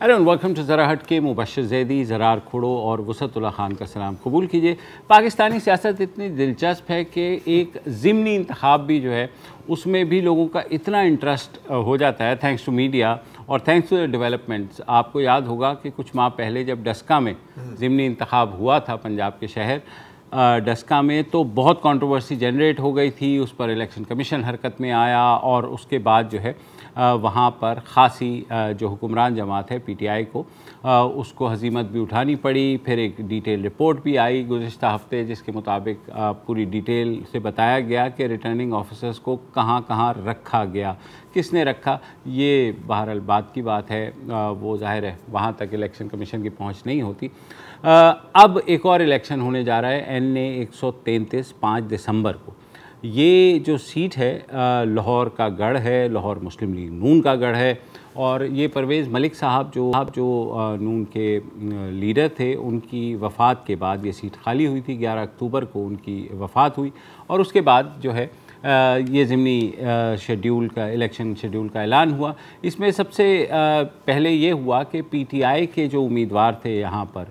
And welcome to ज़रा हट के मुबश्शिर ज़ैदी, ज़रार खुड़ो और वसअतुल्लाह खान का सलाम कबूल कीजिए। पाकिस्तानी सियासत इतनी दिलचस्प है कि एक ज़िमनी इंतखाब भी जो है उसमें भी लोगों का इतना इंटरेस्ट हो जाता है थैंक्स टू मीडिया और थैंक्स टू द डेवलपमेंट्स। आपको याद होगा कि कुछ माह पहले जब डस्का में ज़िमनी इंतखाब हुआ था पंजाब के शहर डस्का में, तो बहुत कंट्रोवर्सी जनरेट हो गई थी, उस पर इलेक्शन कमीशन हरकत में आया और उसके बाद जो है वहाँ पर ख़ासी जो हुक्मरान जमात है पीटीआई को उसको हज़ीमत भी उठानी पड़ी। फिर एक डिटेल रिपोर्ट भी आई गुज़िश्ता हफ्ते जिसके मुताबिक पूरी डिटेल से बताया गया कि रिटर्निंग ऑफिसर्स को कहाँ कहाँ रखा गया, किसने रखा, ये बहरहाल बात की बात है, वो जाहिर है वहाँ तक इलेक्शन कमीशन की पहुँच नहीं होती। अब एक और इलेक्शन होने जा रहा है NA 133 5 दिसंबर को। ये जो सीट है लाहौर का गढ़ है, लाहौर मुस्लिम लीग नून का गढ़ है और ये परवेज़ मलिक साहब जो नून के लीडर थे, उनकी वफ़ात के बाद ये सीट खाली हुई थी। 11 अक्टूबर को उनकी वफ़ात हुई और उसके बाद जो है ये ज़िमनी इलेक्शन शेड्यूल का ऐलान हुआ। इसमें सबसे पहले ये हुआ कि PTI के जो उम्मीदवार थे यहाँ पर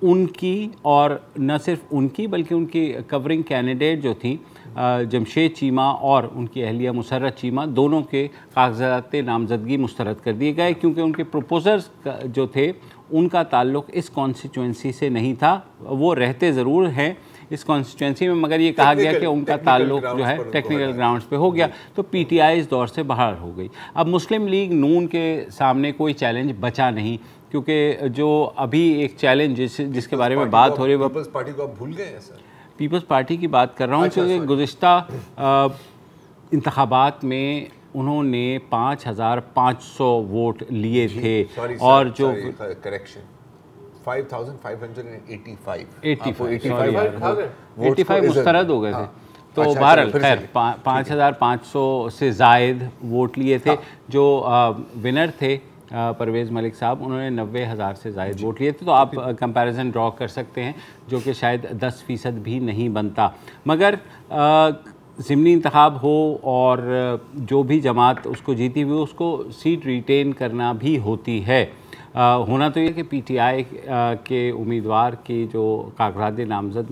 उनकी, और न सिर्फ उनकी बल्कि उनकी कवरिंग कैंडिडेट जो थी जमशेद चीमा और उनकी अहलिया मुसर्रत चीमा, दोनों के कागजात नामजदगी मुस्तरद कर दिए गए क्योंकि उनके प्रपोजर्स जो थे उनका ताल्लुक़ इस कॉन्स्टिट्यूंसी से नहीं था। वो रहते ज़रूर हैं इस कॉन्स्टिट्यूंसी में, मगर ये कहा गया कि उनका ताल्लुक़ जो है टेक्निकल ग्राउंड्स पे हो गया, तो PTI इस दौर से बाहर हो गई। अब मुस्लिम लीग नून के सामने कोई चैलेंज बचा नहीं, क्योंकि जो अभी एक चैलेंज जिसके बारे में बात हो रही है वो पीपल्स पार्टी को आप भूल गए हैं सर? पीपल्स पार्टी की बात कर रहा हूँ क्योंकि गुज़िश्ता इंतखाबात में उन्होंने 5,500 वोट लिए थे और जो करेक्शन 5,585 मुस्तरद हो गए थे। तो बहरहाल खैर 5,500 से ज़ायद वोट लिए थे। जो विनर थे परवेज़ मलिक साहब, उन्होंने 90,000 से ज़ायद वोट लिए थे। तो आप कंपैरिजन ड्रॉ कर सकते हैं जो कि शायद 10% भी नहीं बनता। मगर ज़िमनी इंतखाब हो और जो भी जमात उसको जीती हुई उसको सीट रिटेन करना भी होती है। होना तो ये कि PTI के उम्मीदवार की जो कागजात नामज़द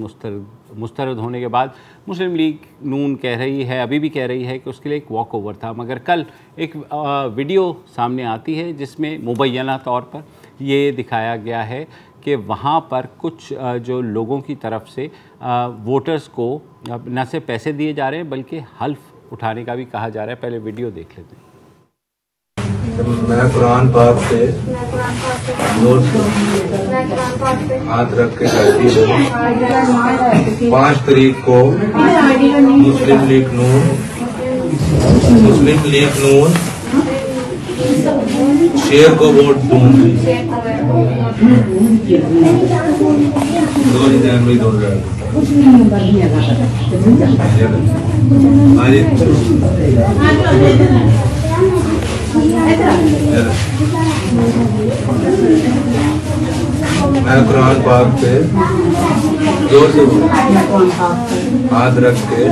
मुस्तरद होने के बाद मुस्लिम लीग नून कह रही है, अभी भी कह रही है कि उसके लिए एक वॉक ओवर था। मगर कल एक वीडियो सामने आती है जिसमें मुबैना तौर पर ये दिखाया गया है कि वहाँ पर कुछ जो लोगों की तरफ से वोटर्स को न सिर्फ पैसे दिए जा रहे हैं बल्कि हल्फ उठाने का भी कहा जा रहा है। पहले वीडियो देख लेते हैं। मैं कुरान पाक से हाथ रख के कहती हूँ 5 तारीख को मुस्लिम लीग नून शेर को वोट दूंगी। 2 जनवरी 2000 मैं कुरान पाक पे जोर से हाथ रख के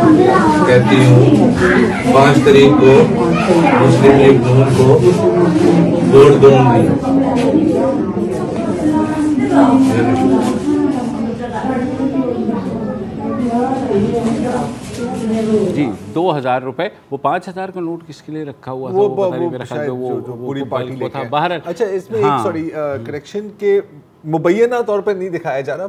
कहती हूँ 5 तारीख को मुस्लिम लीग नून को वोट दूंगी। जी 2,000 रुपए, वो 5,000 का नोट किसके लिए रखा हुआ था? वो पूरी पार्टी को था बाहर। अच्छा, इसमें एक सॉरी करेक्शन के मुबैना तौर पर नहीं दिखाया जा रहा,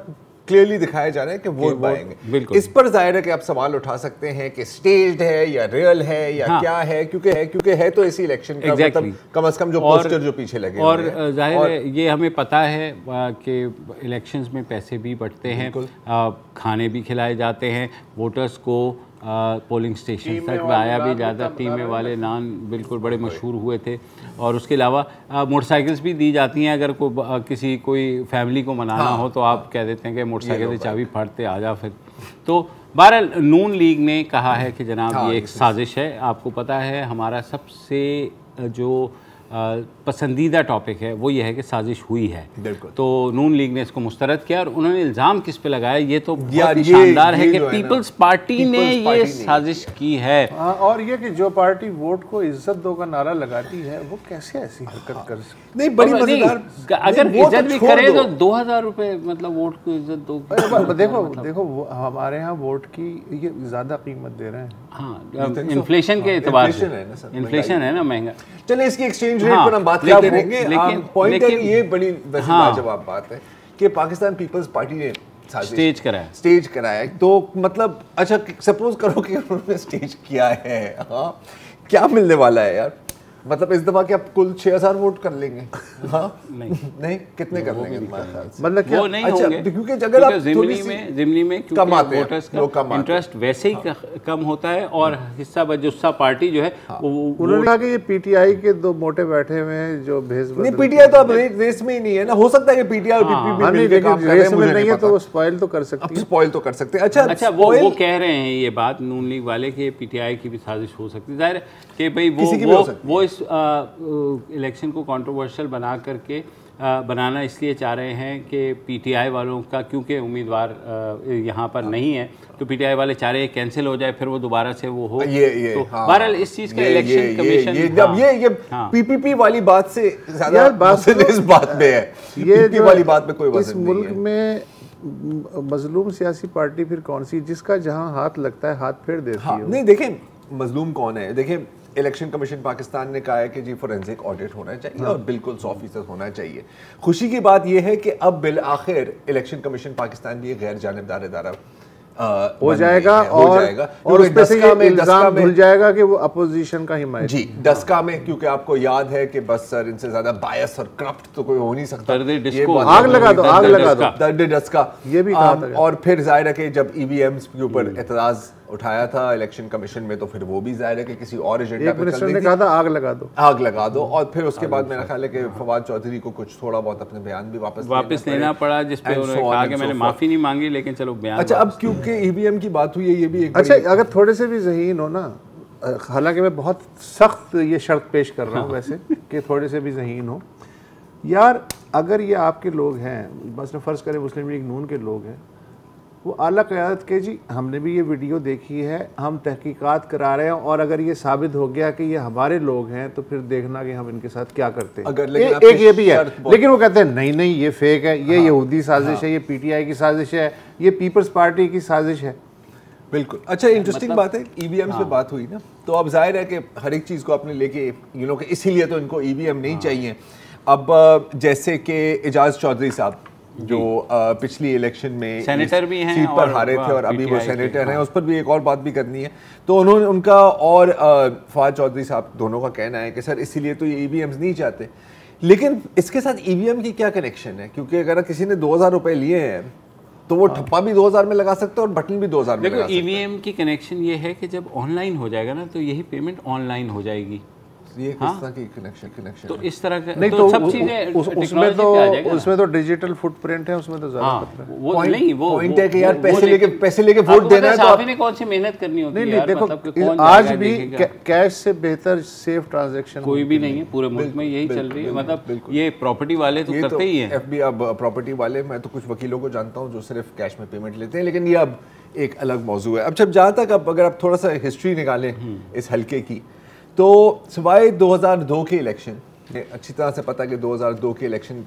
क्लियरली दिखाया जा रहा है कि वोट पाएंगे। इस पर जाहिर है कि आप सवाल उठा सकते हैं कि स्टेज्ड है या रियल है या क्या है, क्योंकि है तो इसी इलेक्शन का मतलब कम से कम जो पोस्टर जो पीछे लगे और जाहिर है ये हमें पता है कि इलेक्शंस में पैसे भी बटते हैं, खाने भी खिलाए जाते हैं वोटर्स को, पोलिंग स्टेशन तक आया भी ज़्यादा, टीमें वाले नान बिल्कुल बड़े मशहूर हुए थे। और उसके अलावा मोटरसाइकिल्स भी दी जाती हैं, अगर कोई फैमिली को मनाना हो तो आप कह देते हैं कि मोटरसाइकिल से चाबी फाड़ते आ जा फिर। तो बहरहाल नून लीग ने कहा है कि जनाब ये एक साजिश है। आपको पता है हमारा सबसे जो पसंदीदा टॉपिक है वो ये है कि साजिश हुई है। बिल्कुल। तो नून लीग ने इसको मुस्तरद किया और उन्होंने इल्ज़ाम किस पे लगाया, ये तो बहुत ही शानदार है कि पीपल्स पार्टी ने ये साजिश की है। और ये कि जो पार्टी वोट को इज्जत दो का नारा लगाती है वो कैसे ऐसी हरकत कर सकती? नहीं, बड़ी मजेदार। अगर इज्जत भी करे तो 2000 रुपए मतलब वोट को इज्जत दो। देखो हमारे यहाँ वोट की ये ज्यादा कीमत दे रहे हैं। हाँ, इन्फ्लेशन के एतबार से इन्फ्लेशन है ना, महंगा। चले इसकी एक्सचेंज रेट पर हम बात करेंगे। पॉइंट है ये बड़ी लाजवाब बात है कि पाकिस्तान पीपल्स पार्टी ने स्टेज कराया। तो मतलब अच्छा सपोज करो कि उन्होंने स्टेज किया है, हाँ, क्या मिलने वाला है यार? मतलब इस दफा क्या कुल 6000 वोट कर लेंगे? हाँ नहीं कितने कर लेंगे मतलब क्या? वो नहीं होंगे क्योंकि अगर आप ज़िमनी में कम आते हैं, वोटर्स का इंटरेस्ट वैसे ही कम होता है और हिस्सा बजुस्सा पार्टी जो है उन्होंने कहा कि ये पीटीआई के दो मोटे बैठे हुए हैं जो भेस नहीं, पीटीआई तो अब रेस में ही नहीं है ना। हो सकता है कि पीटीआई और पीपीपी मिलकर काम कर रहे हैं, मुझे नहीं है, तो वो स्पॉइल तो कर सकते हैं। स्पॉइल तो कर सकते हैं। अच्छा वो कह रहे हैं ये बात नून लीग वाले कि पीटीआई की भी साजिश हो सकती है। जाहिर है कि भाई वो इस इलेक्शन को कंट्रोवर्शियल बना करके बनाना इसलिए चाह रहे हैं कि पीटीआई वालों का क्योंकि उम्मीदवार यहाँ पर नहीं है तो पीटीआई वाले चाह रहे हैं कैंसिल हो जाए, फिर वो दोबारा से वो हो। तो बहरहाल इस चीज़ का इलेक्शन कमीशन जब ये पीपीपी वाली बात से ज़्यादा इस बात में है, ये वाली बात में कोई वजन नहीं है। इस मुल्क में मजलूम सियासी पार्टी फिर कौन सी जिसका जहाँ हाथ लगता है हाथ फेर देती है? नहीं देखें मजलूम कौन है। देखें इलेक्शन कमीशन पाकिस्तान ने कहा है कि जी फोरेंसिक ऑडिट होना चाहिए और बिल्कुल 100% होना चाहिए। खुशी की बात यह है कि अब बिल आखिर इलेक्शन कमीशन पाकिस्तान भी गैर जानिबदार इदारा हो जाएगा और उस पे से ये इल्जाम धुल जाएगा कि वो अपोजिशन का हिमायत जी डस्का में, क्योंकि आपको याद है कि बस सर इनसे ज्यादा बायस और करप्ट तो कोई हो नहीं सकता। आग लगा दो दर्द डस्का ये भी कहा था। और फिर जाहिर है कि जब ईवीएम्स के ऊपर एतराज उठाया था इलेक्शन कमिशन में तो फिर वो भी जाहिर है कि किसी और एजेंडा पे चल रही थी। कहा था आग लगा दो और फिर उसके बाद मेरा ख्याल है कि फवाद चौधरी को कुछ थोड़ा बहुत अपने बयान भी वापस लेना पड़ा, जिस पे उन्होंने कहा कि मैंने माफी नहीं मांगी, लेकिन चलो बयान। अच्छा अब क्योंकि ईवीएम की बात हुई है ये भी एक अच्छा अगर थोड़े से भी ज़हीन हो ना, हालांकि मैं बहुत सख्त ये शर्त पेश कर रहा हूँ वैसे कि थोड़े से भी ज़हीन हो यार, अगर ये आपके लोग हैं, बस फ़र्ज़ करें मुस्लिम लीग नून के लोग हैं, वो आला क़यादत के जी हमने भी ये वीडियो देखी है, हम तहकीकात करा रहे हैं और अगर ये साबित हो गया कि ये हमारे लोग हैं तो फिर देखना कि हम इनके साथ क्या करते हैं। अगर एक ये भी है, लेकिन वो कहते हैं नहीं नहीं ये फेक है, ये यहूदी साजिश है, ये पीटीआई की साजिश है, ये पीपल्स पार्टी की साजिश है। बिल्कुल। अच्छा इंटरेस्टिंग बात है, ईवीएम पे बात हुई ना, तो अब जाहिर है कि हर एक चीज़ को आपने लेके कि इसीलिए तो इनको ईवीएम नहीं चाहिए। अब जैसे कि एजाज चौधरी साहब जो पिछली इलेक्शन में सेनेटर भी हैं सीट पर हारे थे और अभी वो सेनेटर हैं, उस पर भी एक और बात भी करनी है। तो उन्होंने उनका और फवाद चौधरी साहब दोनों का कहना है कि सर इसीलिए तो ये ईवीएम्स नहीं चाहते, लेकिन इसके साथ ईवीएम की क्या कनेक्शन है? क्योंकि अगर किसी ने 2000 रुपए लिए हैं तो वो ठप्पा भी 2000 में लगा सकते हैं और बटन भी 2000 में लगा सकते हैं। ईवीएम की कनेक्शन ये है कि जब ऑनलाइन हो जाएगा ना तो यही पेमेंट ऑनलाइन हो जाएगी। ये किस तरह की कनेक्शन तो इस तरह का नहीं तो सब चीजें उसमें तो डिजिटल फुटप्रिंट है, उसमें तो ज़्यादा खतरा है। वो नहीं वो पॉइंट है कि यार पैसे लेके वोट देना है तो आपने कौन सी मेहनत करनी होती है यार, देखो आज भी कैश से बेहतर सेफ ट्रांजैक्शन कोई भी नहीं है पूरे मुल्क में, यही चल रही है। मतलब ये प्रॉपर्टी वाले तो करते ही हैं। एफबी अब प्रॉपर्टी वाले, मैं तो कुछ वकीलों को जानता हूँ जो सिर्फ कैश में पेमेंट लेते हैं, लेकिन ये अब एक अलग मौजू है। अब जब जहाँ तक अब अगर आप थोड़ा सा हिस्ट्री निकालें इस हल्के की, तो सिवाय 2002 के इलेक्शन, अच्छी तरह से पता है कि 2002 के इलेक्शन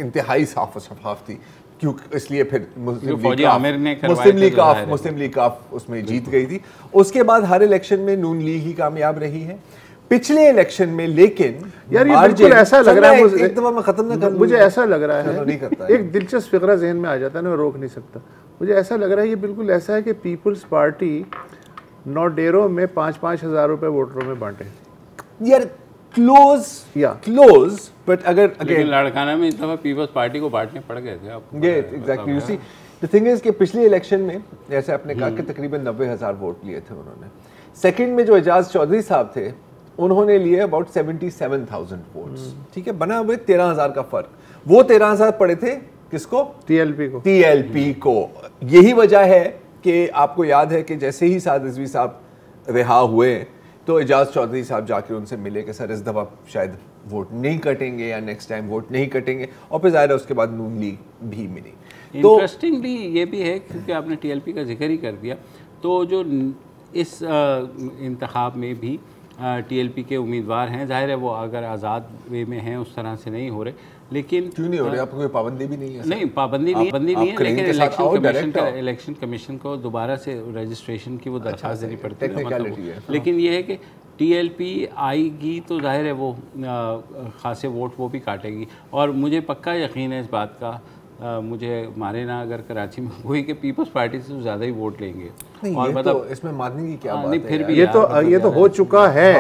इंतहाई साफ और शफाफ थी, क्यों इसलिए फिर मुस्लिम लीग काफ उसमें जीत गई थी। उसके बाद हर इलेक्शन में नून लीग ही कामयाब रही है। पिछले इलेक्शन में लेकिन यार ये बिल्कुल ऐसा लग रहा है, एक दफा मैं खत्म ना कर, मुझे ऐसा लग रहा है नहीं करता एक दिलचस्प फिक्रा जहन में आ जाता है ना, मैं रोक नहीं सकता। मुझे ऐसा लग रहा है ये बिल्कुल ऐसा है कि पीपल्स पार्टी नौडेरों में 5-5 हज़ार रुपए वोटरों में बांटे यार, क्लोज बट अगर अगेन लाड़काना में इस दफा पीपल्स पार्टी को बांटने पड़ गए थे आपको। ये exactly you see the thing is कि पिछले इलेक्शन में जैसे आपने कहा कि तकरीबन 90,000 वोट लिए थे उन्होंने। सेकंड में जो एजाज चौधरी साहब थे उन्होंने लिए अबाउट 77,000 वोट्स, ठीक है, बना हुए 13,000 का फर्क। वो 13,000 पड़े थे किसको? टीएलपी को। यही वजह है कि आपको याद है कि जैसे ही साद रिजवी साहब रिहा हुए तो एजाज चौधरी साहब जाकर उनसे मिले कि सर इस दफ़ा शायद वोट नहीं कटेंगे या नेक्स्ट टाइम वोट नहीं कटेंगे, और फिर ज़ाहिर है उसके बाद नून लीग भी मिली। इंटरेस्टिंगली ये भी है क्योंकि आपने टीएलपी का जिक्र ही कर दिया, तो जो इस इंतखाब में भी टीएलपी के उम्मीदवार हैं, जाहिर है वो अगर आज़ाद वे में हैं उस तरह से नहीं हो रहे, लेकिन क्यों नहीं हो रहे? आपको कोई पाबंदी भी नहीं है? नहीं, पाबंदी नहीं है, लेकिन इलेक्शन कमीशन को दोबारा से रजिस्ट्रेशन की वो दरख्वास्त देनी पड़ती है। लेकिन ये है कि टीएलपी आएगी तो जाहिर है वो खासे वोट वो भी काटेगी, और मुझे पक्का यकीन है इस बात का, मुझे मारे ना अगर कराची में हुई कि पीपल्स पार्टी से ज़्यादा ही वोट लेंगे। और मतलब तो इसमें मानने की क्या बात नहीं, है फिर भी ये तो हो चुका है।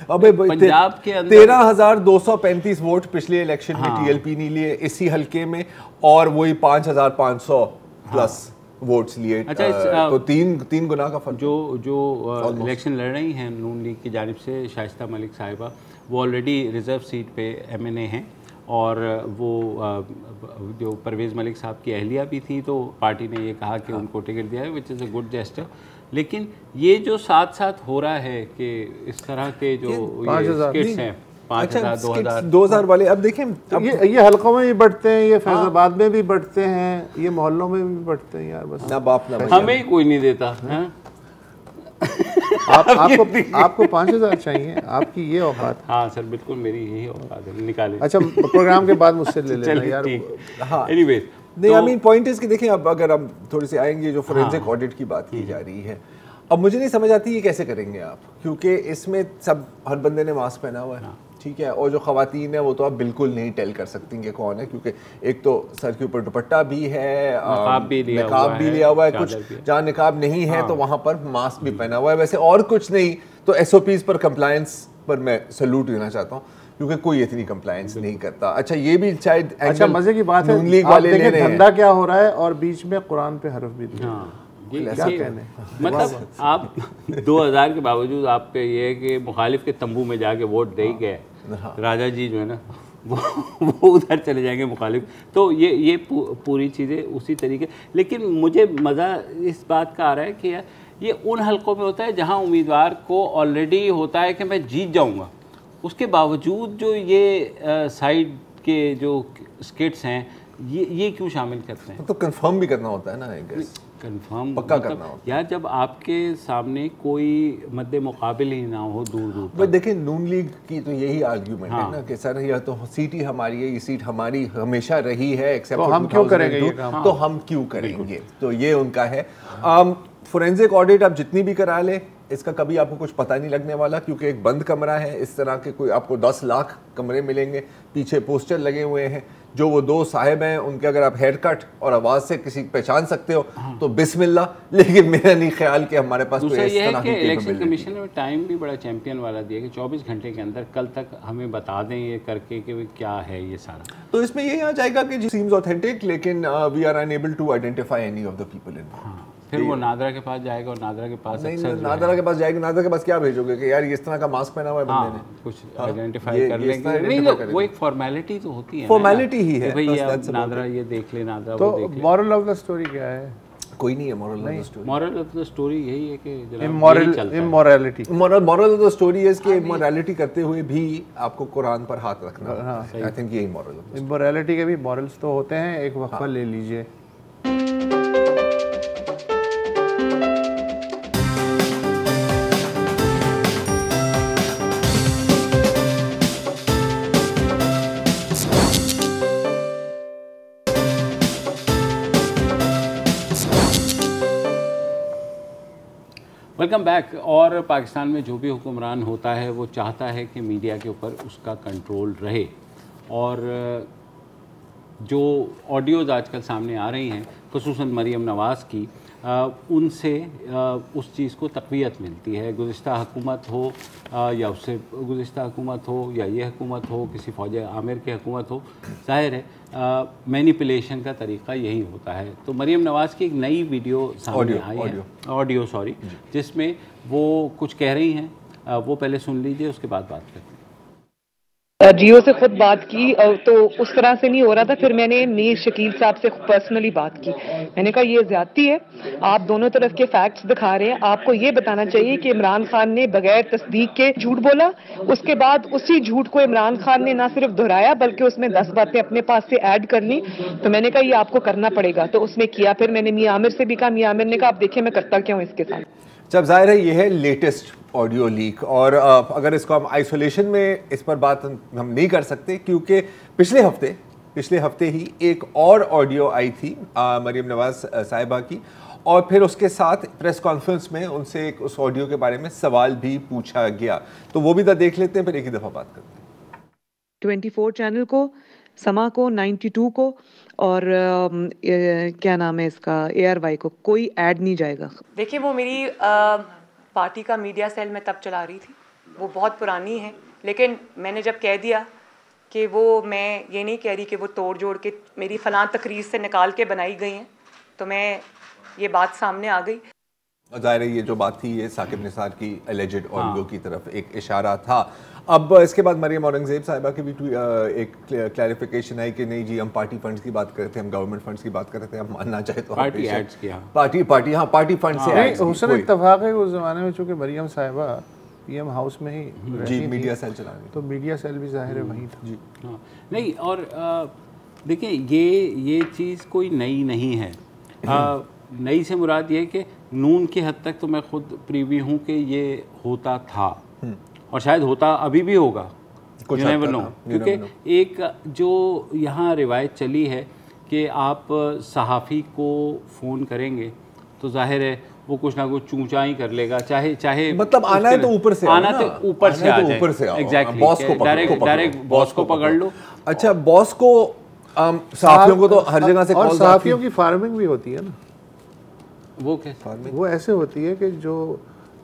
अबे पंजाब के अंदर 13,235 वोट पिछले इलेक्शन में टीएलपी ने लिए इसी हल्के में, और वही 5,500 प्लस वोट्स लिए। अच्छा, तो तीन गुना का फर्क। जो इलेक्शन लड़ रही हैं नून लीग की जानिब से शाइस्ता मलिक साहिबा, वो ऑलरेडी रिजर्व सीट पे एमएनए हैं, और वो जो परवेज़ मलिक साहब की अहलिया भी थी, तो पार्टी ने ये कहा कि उनको टिकट दिया है, which is a good gesture. लेकिन ये जो साथ साथ हो रहा है कि इस तरह के जो स्किट्स हैं 5,000 2,000 वाले, अब देखें ये हलकों में भी बढ़ते हैं, ये फैजाबाद में भी बढ़ते हैं, ये मोहल्लों में भी बढ़ते हैं यार। बस ना बाप ना हमें ही कोई नहीं देता है। आपको 5,000 चाहिए, आपकी ये औकात? हाँ सर, बिल्कुल मेरी यही औकात है, निकाले। अच्छा, प्रोग्राम के बाद मुझसे ले लेना यार। हाँ, एनीवेज, नहीं, आई मीन पॉइंट इज कि देखें, अब अगर हम थोड़ी सी आएंगे जो फोरेंसिक ऑडिट की बात की जा रही है, अब मुझे नहीं समझ आती ये कैसे करेंगे आप, क्योंकि इसमें सब हर बंदे ने मास्क पहना हुआ है, ठीक है, और जो खवातीन है वो तो आप बिल्कुल नहीं टेल कर सकती कि कौन है, क्योंकि एक तो सर के ऊपर दुपट्टा भी है, नकाब भी लिया हुआ है, कुछ जहाँ निकाब नहीं है तो वहाँ पर मास्क भी पहना हुआ है। वैसे और कुछ नहीं तो एसओपीज पर कंप्लायंस पर मैं सैल्यूट देना चाहता हूँ, क्योंकि कोई इतनी कंप्लायंस नहीं करता। अच्छा, ये भी शायद अच्छा मजे की बात है, आप देखिए धंधा क्या हो रहा है, और बीच में कुरान पे हरफ भी दिया। क्या कहने, मतलब आप 2000 के बावजूद आप पे ये है कि मुखालिफ के तंबू में जाके वोट दे गए, राजा जी जो है ना वो उधर चले जाएंगे मुखालिफ, तो ये पूरी चीज़ें उसी तरीके। लेकिन मुझे मज़ा इस बात का आ रहा है कि ये उन हलकों में होता है जहां उम्मीदवार को ऑलरेडी होता है कि मैं जीत जाऊंगा, उसके बावजूद जो ये साइड के जो स्किट्स हैं ये क्यों शामिल करते हैं? तो कंफर्म भी करना होता है ना, आई गेस कंफर्म पक्का मतलब करना होता है यार, जब आपके सामने कोई मद्दे मुकाबिल ही ना हो दूर दूर तक। देखिए, नून लीग की तो यही आर्ग्यूमेंट है ना कि सर यह तो सीट ही हमारी है, ये सीट हमारी हमेशा रही है, एक्सेप्ट तो हम क्यों करेंगे ये काम? तो हम क्यों करेंगे, तो ये उनका है। फोरेंसिक ऑडिट आप जितनी भी करा ले, इसका कभी आपको कुछ पता नहीं लगने वाला, क्योंकि एक बंद कमरा है, इस तरह के कोई आपको 10 लाख कमरे मिलेंगे, पीछे पोस्टर लगे हुए हैं, जो वो दो साहिब हैं उनके अगर आप हेयर कट और आवाज़ से किसी पहचान सकते हो तो बिस्मिल्लाह, लेकिन मेरा नहीं ख्याल कि हमारे पास कोई इस तरह की इलेक्शन कमीशन ने टाइम भी बड़ा चैंपियन वाला दिया कि 24 घंटे के अंदर कल तक हमें बता दें ये करके कि क्या है ये सारा। तो इसमें यही आ जाएगा कि सीम्स ऑथेंटिक, लेकिन we are unable to identify any of the people in. फिर वो नादरा के पास जाएगा, और नादरा के पास नादरा के पास जाएगा, नादरा के पास क्या भेजोगे कि यार इस तरह का मास्क पहना हुआ है बंदे ने, कुछ आइडेंटिफाई कर लेंगे। नहीं, वो एक फॉर्मेलिटी तो होती है, फॉर्मेलिटी ही है भाई, नादरा ये देख ले, नादरा तो वो देख ले। मॉरल ऑफ द स्टोरी क्या है? कोई नहीं है moral of the story. Moral of the story यही है कि immorality moral of the story है कि इमोरलिटी करते हुए भी आपको कुरान पर हाथ रखना। आई थिंक यही मॉरल ऑफ इमोरलिटी के भी मॉरल्स तो होते हैं। एक वक्फा ले लीजिए। Welcome back. और पाकिस्तान में जो भी हुक्मरान होता है वो चाहता है कि मीडिया के ऊपर उसका कंट्रोल रहे, और जो ऑडियोज़ आजकल सामने आ रही हैं ख़ुसूसन मरीम नवाज़ की, उनसे उस चीज़ को तक़वियत मिलती है। गुज़िश्ता हुकूमत हो या उससे गुज़िश्ता हुकूमत हो या ये हुकूमत हो, किसी फ़ौज आमिर की हुकूमत हो, ज़ाहिर है मैनिपुलेशन का तरीक़ा यही होता है। तो मरीम नवाज़ की एक नई वीडियो सामने आई है, ऑडियो सॉरी, जिसमें वो कुछ कह रही हैं, वो पहले सुन लीजिए, उसके बाद बात करते हैं। जियो से खुद बात की तो उस तरह से नहीं हो रहा था। फिर मैंने मीर शकील साहब से पर्सनली बात की। मैंने कहा ये ज्यादती है, आप दोनों तरफ के फैक्ट्स दिखा रहे हैं, आपको ये बताना चाहिए कि इमरान खान ने बगैर तस्दीक के झूठ बोला, उसके बाद उसी झूठ को इमरान खान ने ना सिर्फ दोहराया बल्कि उसमें 10 बातें अपने पास से ऐड कर ली। तो मैंने कहा ये आपको करना पड़ेगा, तो उसने किया। फिर मैंने मियां आमिर से भी कहा, मियां आमिर ने कहा आप देखिए मैं करता क्या हूँ इसके साथ। जब जाहिर है ये है लेटेस्ट ऑडियो लीक, और अगर इसको हम आइसोलेशन में इस पर बात हम नहीं कर सकते, क्योंकि पिछले हफ्ते ही एक और ऑडियो आई थी मरीम नवाज साहिबा की, और फिर उसके साथ प्रेस कॉन्फ्रेंस में उनसे उस ऑडियो के बारे में सवाल भी पूछा गया। तो वो भी देख लेते हैं, फिर एक ही दफ़ा बात करते हैं। 24 चैनल को, समा को, 92 को और क्या नाम है इसका, ARY को कोई ऐड नहीं जाएगा। देखिए वो मेरी पार्टी का मीडिया सेल में तब चला रही थी, वो बहुत पुरानी है, लेकिन मैंने जब कह दिया कि वो, मैं ये नहीं कह रही कि वो तोड़ जोड़ के मेरी फलां तकरीर से निकाल के बनाई गई हैं, तो मैं ये बात सामने आ गई। ज़ाहिर है ये जो बात थी ये साकिब निसार की एलिजेड ऑडियो की तरफ एक इशारा था। अब इसके बाद मरियम औरंगज़ेब साहिबा की भी एक क्लैरिफिकेशन आई कि नहीं जी, हम पार्टी फंड्स की बात करते हैं, हम गवर्नमेंट फंड्स की बात करते हैं, हम मानना चाहे तो पार्टी एड्स की, पार्टी फंड से एड्स। हुसन इत्तफाक है उस ज़माने में, चूँकि मरियम साहिबा PM हाउस में ही जी मीडिया सेल चला रही, तो मीडिया सेल भी ज़ाहिर है वहीं था जी। हाँ नहीं, और देखिए ये चीज़ कोई नई नहीं है। नई से मुराद ये है कि नून की हद तक तो मैं खुद प्रीवी हूँ कि ये होता था और शायद होता अभी भी होगा, कुछ क्योंकि एक जो यहाँ रिवायत चली है कि आप सहाफ़ी को फ़ोन करेंगे तो जाहिर है वो कुछ ना कुछ चूंचा ही कर लेगा, चाहे मतलब आना है तो ऊपर से, आना तो ऊपर से आ जाए। एग्जैक्टली, बॉस को डायरेक्ट बॉस को पकड़ लो। अच्छा, बॉस को सहाफ़ियों को तो हर जगह से कॉल, और सहाफ़ियों की फार्मिंग भी होती है ना। वो कैसे? वो ऐसे होती है कि जो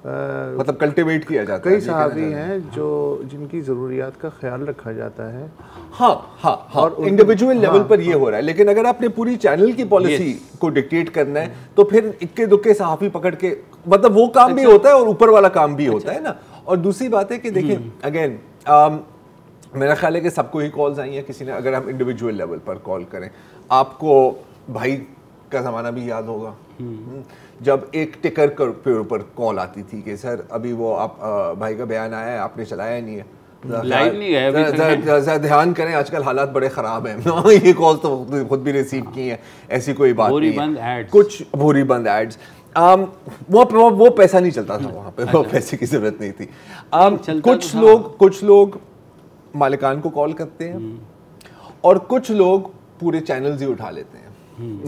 मतलब कल्टीवेट किया जाता है। कई सहाफ़ी हैं जो जिनकी ज़रूरियात का ख्याल रखा जाता है। हाँ, और इंडिविजुअल लेवल पर ये हो रहा है, लेकिन अगर आपने पूरी चैनल की पॉलिसी को डिक्टेट करना है तो फिर इक्के दुक्के सहाफ़ी पकड़ के, मतलब वो काम भी होता है और ऊपर वाला काम भी होता है ना। और दूसरी बात है कि देखिए अगेन मेरा ख्याल है कि सबको ही कॉल्स आई हैं, किसी ने, अगर हम इंडिविजुअल लेवल पर कॉल करें, आपको भाई का ज़माना भी याद होगा जब एक टिकर के ऊपर कॉल आती थी कि सर अभी वो आप भाई का बयान आया है, आपने चलाया नहीं है, लाइव नहीं है, जरा ध्यान करें, आजकल हालात बड़े ख़राब हैं। ये कॉल तो खुद भी रिसीव की हैं, ऐसी कोई बात नहीं है। कुछ भूरी बंद एड्स, वो पैसा नहीं चलता था वहाँ पे, वो पैसे की ज़रूरत नहीं थी। कुछ लोग मालिकान को कॉल करते हैं और कुछ लोग पूरे चैनल्स ही उठा लेते हैं,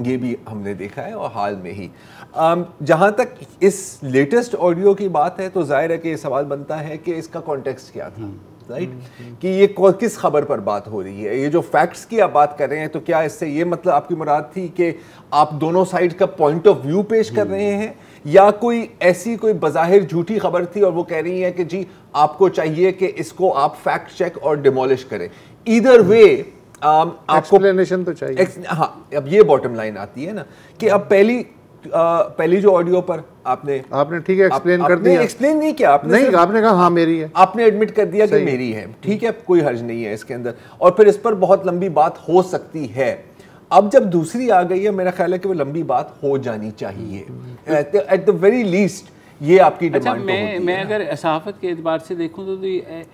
ये भी हमने देखा है। और हाल में ही जहाँ तक इस लेटेस्ट ऑडियो की बात है तो जाहिर है कि ये सवाल बनता है कि इसका कॉन्टेक्स्ट क्या था, राइट, कि ये किस खबर पर बात हो रही है। ये जो फैक्ट्स की आप बात कर रहे हैं तो क्या इससे ये मतलब आपकी मुराद थी कि आप दोनों साइड का पॉइंट ऑफ व्यू पेश कर रहे हैं, या कोई ऐसी कोई बज़ाहिर झूठी खबर थी और वो कह रही है कि जी आपको चाहिए कि इसको आप फैक्ट चेक और डिमोलिश करें। ईदर वे आपको एक्सप्लेनेशन तो चाहिए। हाँ, अब ये बॉटम लाइन आती है ना कि अब पहली जो ऑडियो पर आपने ठीक है एक्सप्लेन कर दिया, एक्सप्लेन नहीं किया आपने, नहीं आपने कहा हाँ मेरी है, आपने एडमिट कर दिया कि मेरी है, ठीक है, कोई हर्ज नहीं है इसके अंदर, और फिर इस पर बहुत लंबी बात हो सकती है। अब जब दूसरी आ गई है, मेरा ख्याल है कि वो लंबी बात हो जानी चाहिए एट द वेरी लीस्ट, ये आपकी डिमांड। अच्छा, मैं अगर सहाफ़त के एतबार से देखूं तो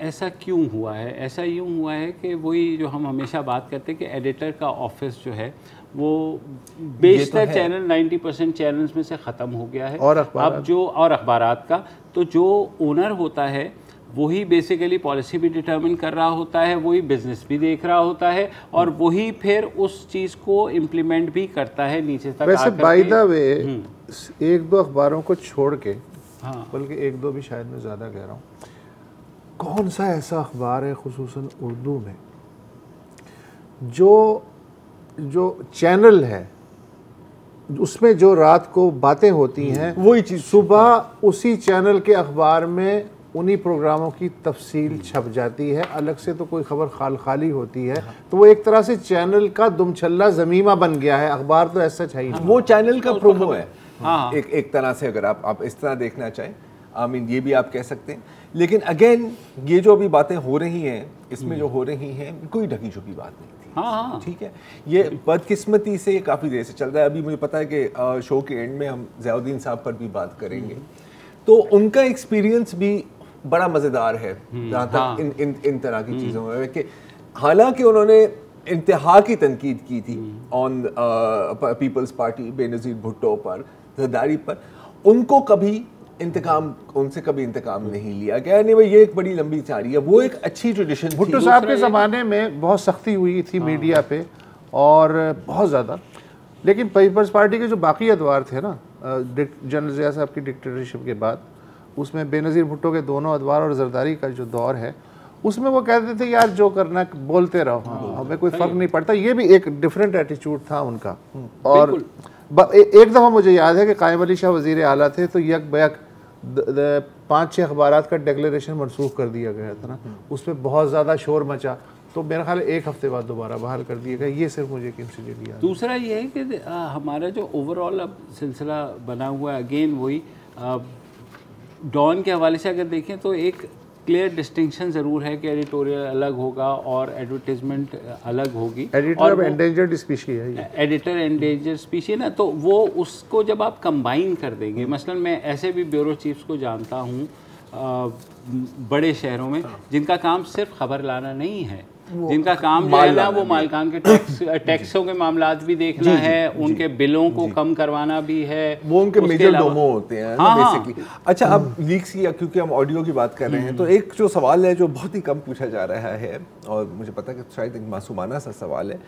ऐसा क्यों हुआ है? ऐसा यूँ हुआ है कि वही जो हम हमेशा बात करते हैं कि एडिटर का ऑफिस जो है वो बेशतर चैनल 90% चैनल्स में से ख़त्म हो गया है, और अखबारात का, तो जो ओनर होता है वही बेसिकली पॉलिसी भी डिटर्मिन कर रहा होता है, वही बिजनेस भी देख रहा होता है और वही फिर उस चीज़ को इम्प्लीमेंट भी करता है नीचे तक। वैसे बाय द वे एक दो अखबारों को छोड़ के, हाँ, बल्कि एक दो भी शायद मैं ज़्यादा कह रहा हूँ, कौन सा ऐसा अखबार है खुसूसन उर्दू में जो चैनल है उसमें जो रात को बातें होती हैं वही चीज़ सुबह उसी चैनल के अखबार में उन्हीं प्रोग्रामों की तफसील छप जाती है, अलग से तो कोई खबर खाली होती है। तो वो एक तरह से चैनल का दुमछल्ला ज़मीमा बन गया है, अखबार तो ऐसा चाहिए। वो चैनल का प्रोमो है एक तरह से, अगर आप इस तरह देखना चाहें। आई मीन ये भी आप कह सकते हैं। लेकिन अगेन ये जो अभी बातें हो रही हैं, इसमें जो हो रही हैं, कोई ढकी छुपी बात नहीं थी। हाँ, ठीक है, ये बदकिस्मती से काफ़ी देर से चल रहा है। अभी मुझे पता है कि शो के एंड में हम ज़ियाउद्दीन साहब पर भी बात करेंगे, तो उनका एक्सपीरियंस भी बड़ा मज़ेदार है जहाँ तक इन तरह की चीज़ों में कि हालांकि उन्होंने इंतहा की तनकीद की थी on people's party, Benazir Bhutto पर, जरदारी पर, उनसे कभी इंतकाम नहीं लिया गया। नहीं भाई, ये एक बड़ी लंबी चारी है, वो एक अच्छी ट्रेडिशन थी। भुट्टो साहब के ज़माने में बहुत सख्ती हुई थी मीडिया पे और बहुत ज़्यादा, लेकिन पीपल्स पार्टी के जो बाकी अदवार थे ना जनरल ज़िया साहब की डिक्टेटरशिप के बाद, उसमें बेनज़ीर भुट्टो के दोनों अदवार और जरदारी का जो दौर है, उसमें वो कहते थे यार जो करना बोलते रहो, हमें कोई फ़र्क नहीं पड़ता। ये भी एक डिफरेंट एटीट्यूड था उनका। और एक दफ़ा मुझे याद है कि कायम अली शाह वज़ीर आला थे, तो यक बयक 5-6 अखबारात का डिक्लेरेशन मनसूख कर दिया गया था ना, उसमें बहुत ज़्यादा शोर मचा, तो मेरा ख्याल 1 हफ्ते बाद दोबारा बहाल कर दिया गया। ये सिर्फ मुझे एक इंसिडेंट याद। दूसरा ये है कि हमारा जो ओवरऑल अब सिलसिला बना हुआ है, अगेन वही डॉन के हवाले से अगर देखें तो एक क्लियर डिस्टिंक्शन ज़रूर है कि एडिटोरियल अलग होगा और एडवर्टीजमेंट अलग होगी। एडिटर एंडेंजर्ड स्पीशी है, एडिटर एंडेंजर्ड स्पीशी ना, तो वो उसको जब आप कंबाइन कर देंगे, मसलन मैं ऐसे भी ब्यूरो चीफ्स को जानता हूँ बड़े शहरों में जिनका काम सिर्फ खबर लाना नहीं है, जिनका काम जो है ना वो मालिकान के टैक्सों के मामलात भी देखना है, उनके बिलों को कम करवाना भी है, वो उनके मेजर डोमो होते हैं बेसिकली। अच्छा, अब लीक्स की, क्योंकि हम ऑडियो की बात कर रहे हैं, तो एक जो सवाल है जो बहुत ही कम पूछा जा रहा है, और मुझे पता है कि शायद एक मासूमाना सा सवाल है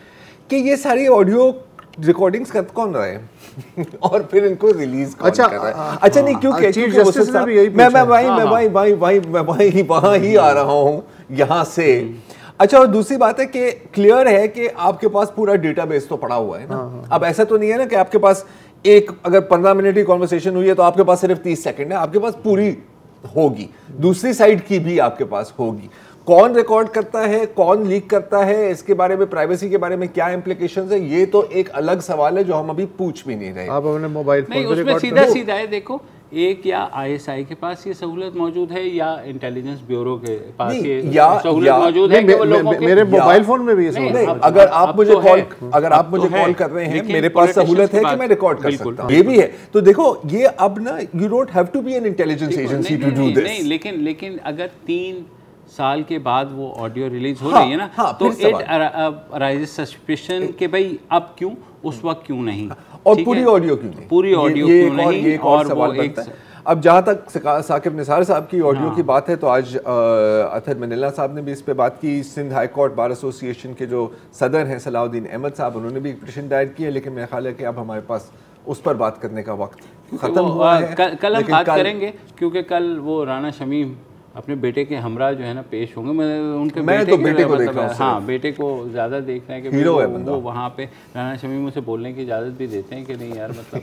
कि ये सारी ऑडियो रिकॉर्डिंग्स कर कौन रहा है और फिर इनको रिलीज कौन कर रहा है? अच्छा नहीं, क्योंकि मैं वहाँ ही आ रहा हूँ यहाँ से। अच्छा, और दूसरी बात है कि क्लियर है कि आपके पास पूरा डेटाबेस तो पड़ा हुआ है ना। अब ऐसा तो नहीं है ना कि आपके पास अगर 15 मिनट की कॉन्वर्सेशन हुई है तो आपके पास सिर्फ 30 सेकंड है, आपके पास पूरी होगी, दूसरी साइड की भी आपके पास होगी। कौन रिकॉर्ड करता है, कौन लीक करता है, इसके बारे में, प्राइवेसी के बारे में क्या इम्प्लीकेशंस है, ये तो एक अलग सवाल है जो हम अभी पूछ भी नहीं रहे। आप अपने मोबाइल फोन पे उसमें सीधा है, देखो एक या आईएसआई के पास ये सहूलत मौजूद है या इंटेलिजेंस ब्यूरो के पास ये सहूलत मौजूद है कि वो लोगों के मेरे मोबाइल फोन में भी ये सहूलत। अगर आप मुझे कॉल कर रहे हैं, मेरे पास सहूलत है कि मैं रिकॉर्ड कर सकता हूं, ये भी है। तो देखो, ये अब ना, you don't have to be an intelligence agency to do this. नहीं, लेकिन अगर 3 साल के बाद वो ऑडियो रिलीज हो रही है ना, तो इट राइजेस सस्पिशन कि भाई अब क्यों, उस वक्त क्यों नहीं, और पूरी ऑडियो क्यों नहीं, पूरी ऑडियो क्यों नहीं, और सवाल बनता है। अब जहाँ तक साकिब निसार साहब की ऑडियो की बात है, तो आज अतर मनीला साहब ने भी इस पे बात की। Sindh high court bar association के जो सदर हैं सलाउद्दीन अहमद साहब, उन्होंने भी एक पिटीशन दायर की है, लेकिन मेरा ख्याल है कि अब हमारे पास उस पर बात करने का वक्त खत्म हुआ है। कल हम बात करेंगे, क्योंकि कल वो राना शमीम अपने बेटे के हमरा जो है ना पेश होंगे। मैं तो बेटे को देख रहा हूं, हाँ, बेटे को ज़्यादा देख रहे हैं कि हीरो है वो वहाँ पे राना शमीम उसे बोलने की इजाज़त भी देते हैं कि नहीं यार, मतलब